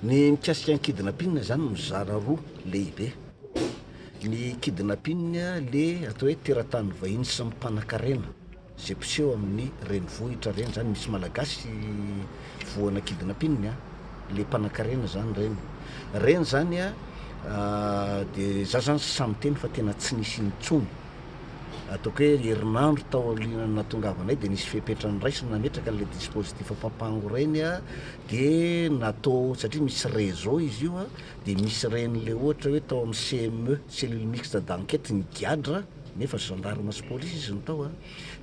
Ny mikasika ny kidnapping zany mizara roa lehibe. Ny kidnapping le atao hoe teratany vahiny sy mipanakarena zay piseho amin'ny renivohitra reny zany misy malagasy voana kidnapping le mpanakarena zany reny zany de za zany samy teny fa tena tsy nisy intsony ataoko hoe herinandro tao aolinana natongavanay de nisy fepetrany raisina nametraka le dispositif pampango reny de natao satria misy réseau izy io de misy reny le ohatra hoe tao amin'ny CME cellule mixte d'enquête ny giadra nefa gendarme sy police izy nytao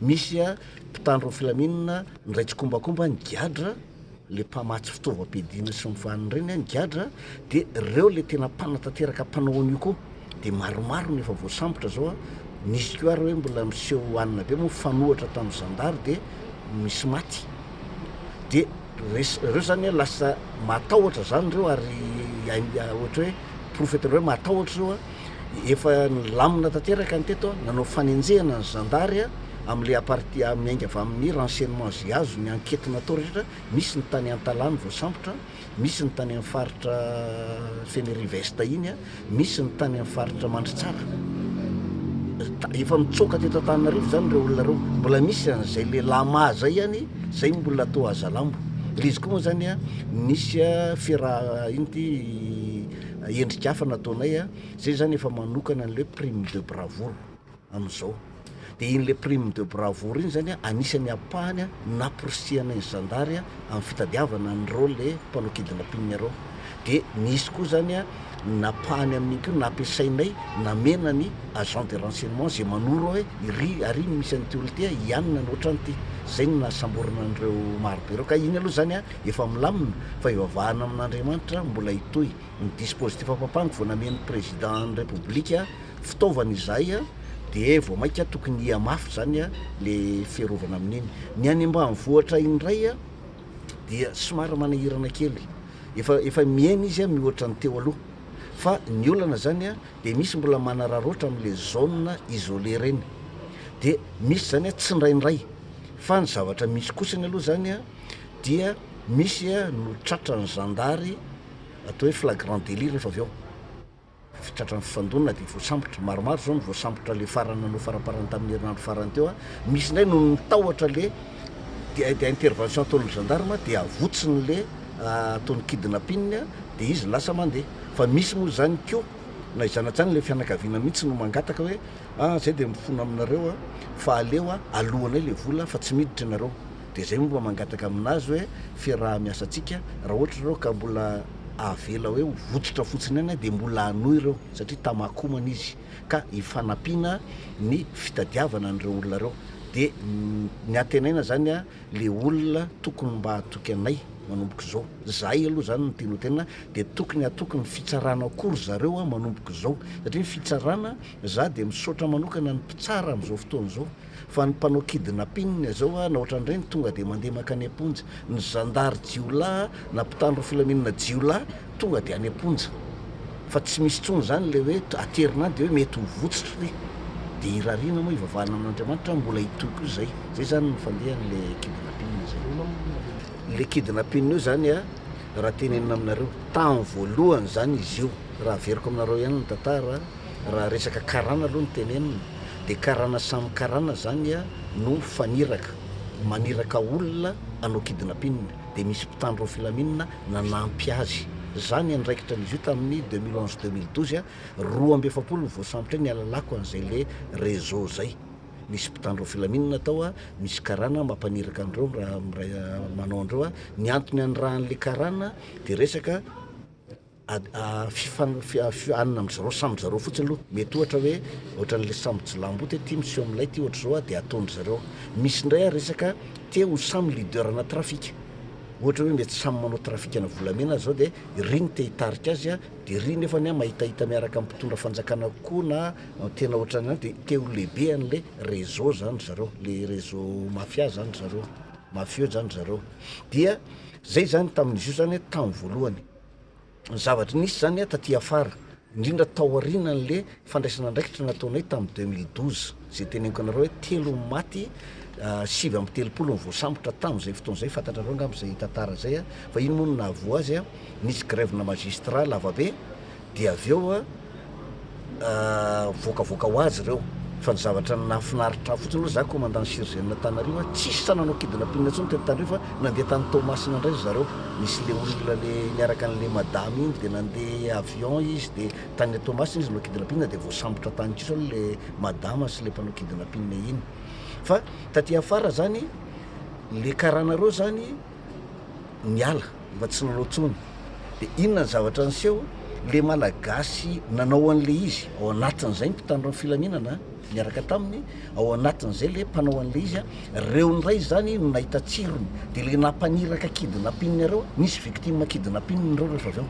misy mpitandro filaminana ndraitsy kombakomba ny giadra le mpamatsy fitaovam-piadina sy mifaniny reny ny giadra de reo le tena mpanatanteraka mpanao an'io koa de maromaro nefa voasambotra zao misy koa ary hoe mbola miseho hoanina be moa fanohatra tamin'ny zandary de misy maty de reo zany lasa matahotra zany reo ary ohatra hoe profeta reo matahotra reo efa lamina tanteraka ny teto nanao fanenjehana ny zandary am'le aparti miainga avy amin'ny renseignement zay azo ny enquête natao rehetra misy ny tany Antalany voasambotra misy ny tany amin'ny faritra Fenerive-Est iny misy ny tany amin'ny faritra Mandritsara efa mitsoka teto Antananarivo zany reo olona reo mbola misy an'izay le lama zay any zay mbola atao azalambo le izy koa moa zany nisy fiaraha inty endrika hafa nataonay zay zany efa manokana an'le prime de bravoure am'izao de iny le prime de bravoure iny zany anisany apahany naporisiana ny zandary amin'ny fitadiavana ny reo le mpanao kidnapping reo de nisy koa zany napahany amin'iny ko nampiasainay namena ny agent de renseignement zay manoro hoe ary misy an'ity olo ty ianona ny ohatran'ity zay ny nasamborana an'ireo marobe reo ka iny aloha zany efa milamina fa ivavahana amin'Andriamanitra mbola hitohy ny dispositif pampango vao namen'ny président ny république fitaovana izay de vao maika tokony iamafy zany le fiarovana amin'iny ny any ambanivohitra indray dia somary manahirana kely efa miaina izy mihoatra ny teo aloha fa ny olana zany de misy mbola manararoatra am'le zone isolé reny de misy zany tsy ndraindray fa ny zavatra misy kosany aloha zany dia misy no tratra ny zandary atao hoe flagrant délit rehefa avy eo fitratra ny fifandonana de voasambotra maromaro zao ny voasambotra le farany nanao faraparany tamin'ny herinandro farany teo misy ndray no nitahotra le de intervention ataon'ny gendarme de avotsiny le ataon'ny kidnapping de izy lasa mandeha fa misy moa zany ko na izanatsany le fianakaviana mihitsy no mangataka hoe zay de mifona aminareo fa aleo alohanay le vola fa tsy miditra ianareo de zay momba mangataka aminazy hoe fiaraha miasa atsika raha ohatra reo ka mbola avela hoe votsitra fotsiny any de mbola anoy reo satria tamakomana izy ka ifanampiana ny fitadiavana an'ireo olona reo de ny antenaina zany le olona tokony mba atoky anay manomboka zao zahay aloha zany nyteny tena de tokony atokony fitsarana akory zareo manomboka zao satria ny fitsarana za de misaotra manokana ny mpitsara am'izao fotoana zao fa ny mpanao kidnapping zao na ohatran'ireny tonga de mandeha maka any amponja ny zandary jiolahy na mpitandro filaminana jiolahy tonga de any amponja fa tsy misy tsony zany le hoe aterinany de hoe mety ho votsitra ry de irariana moa ivavahana amin'Andriamanitra mbola hitoky zay zany ny fandehan'le kidnapping zay le kidnapping io zany raha tenenina aminareo tany voalohany zany izy io raha veriko aminareo ihany ny tantara raha resaka karana aloha ny tenenina de karana samy karana zany no faniraka maniraka olona anao kidnapping de misy mpitandro filaminana nanampy azy zany andraikitra an'izy io tamin'ny 2011-2012 2 ny voasambotra ny alalako an'izay le réseau zay misy mpitandro filaminana tao misy karana mampaniraka andreo raha manao andreo ny antony an'rahan'le karana de resaka fifanana am'zareo samy zareo fotsiny aloha mety ohatra hoe ohatran'le sambotsy lamboty ty miseho am'lay ty ohatra zao de ataony zareo misy ndray resaka te ho samy leaderna trafika ohatra hoe mety samy manao trafikana volamena zao de riny te hitarika azy de ry nefany mahitahita miaraka mpitondra fanjakana koa na tena ohatran'any de te ho lehibe an'le réseau zany zareo le réseau mafia zany zareo mafieux zany zareo dia zay zany tamin'izy io zany tamy voalohany ny zavatra nisy zany taty afara indrindra taoriana n'le fandraisana andraikitra nataonay tamin'ny 2012 zay teneniko anareo hoe telo maty 7 voasambotra tamin'izay fotoan'izay fantatrareo angamb'izay tantara zay a fa ino moa no nahavoa azy a nisy grèvena magistrat lavabe dia avy eo a voakavoaka ho azy reo fa ny zavatra nafinaritra fotsiny aloha za commandant Sirgène Tanarivo tsisy sananao kidinapinina intsony teto Tanarivo fa nandeha tany Tomasina indray zareo nisy le olona le niaraka an'le madame iny de nandeha avion izy de tany Tomasina izy no kidinapinina de voasambotra tany tso le madame sy le mpanao kidinapinina iny fa taty afara zany le karanareo zany niala mba tsy nanao tsony de inona ny zavatra niseho le malagasy nanao an'le izy ao anatin'izay mpitandro amin'ny filaminana niaraka taminy ao anatin'izay le mpanao an'le izy a reo ndray zany no nahita tsirony de le nampaniraka kidinapinina reo nisy victime kidinapinina reo rehefa avy eo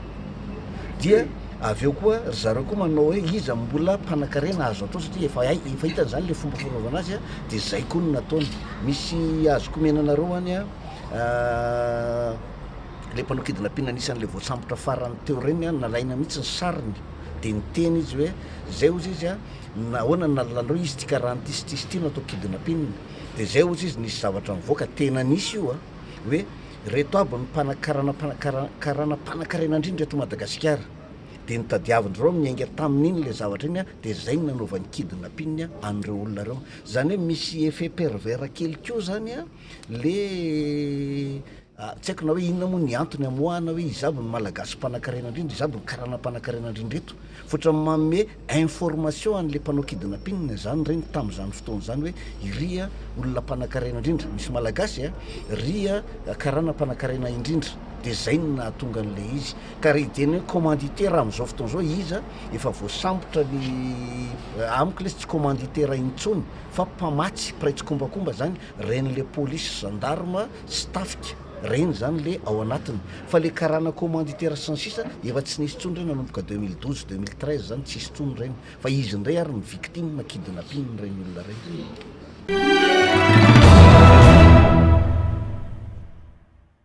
dia avy eo koa zareo koa manao hoe iza mbola mpanakarena azo atao satria efa hitany zany le fomba fanaovana azy a de zay koa no nataony misy azoko menanareo any a le mpanao kidinapinina anisan'le voasambotra farany teo reny a nalaina mihitsy ny sariny de niteny izy hoe zay ozy izy a nahoana nalalao izy tika raha ntisy ty natao kidinapinina de zay ozy izy nisy zavatra mivoaka tena nisy io a hoe reto aby ny mpanakarana mpanakarena indrindra eto Madagasikara de nitadiavindreo miainga tamin'iny le zavatra iny a de zay ny nanaovan'ny kidinapinina an'ireo olona reo zany hoe misy effet pervers kely keo zany a le tsy haiko na hoe inona moa ny antony amoahana hoe izabo ny malagasy mpanakarena indrindra izabo ny karana mpanakarena indrindra eto fotra manome information an'le mpanao kidinapinina zany reny tamin'izany fotoana zany hoe iria olona mpanakarena indrindra misy malagasy a ria karana mpanakarena indrindra de zay no nahatonga an'le izy ka raha ideny hoe commanditaire amin'izao fotoana zao izy a efa voasambotra ny amiko le tsy commanditaire intsony fa mpamatsy mpiray tsikombakomba zany ren'le polisy gendarme stafika reny zany le ao anatiny fa le karana commanditaire sans sisa efa tsy nisy tsony reny nanomboka 2012 2013 zany tsisy tsony reny fa izy ndray ary ny victime kidinapinina reny olona reny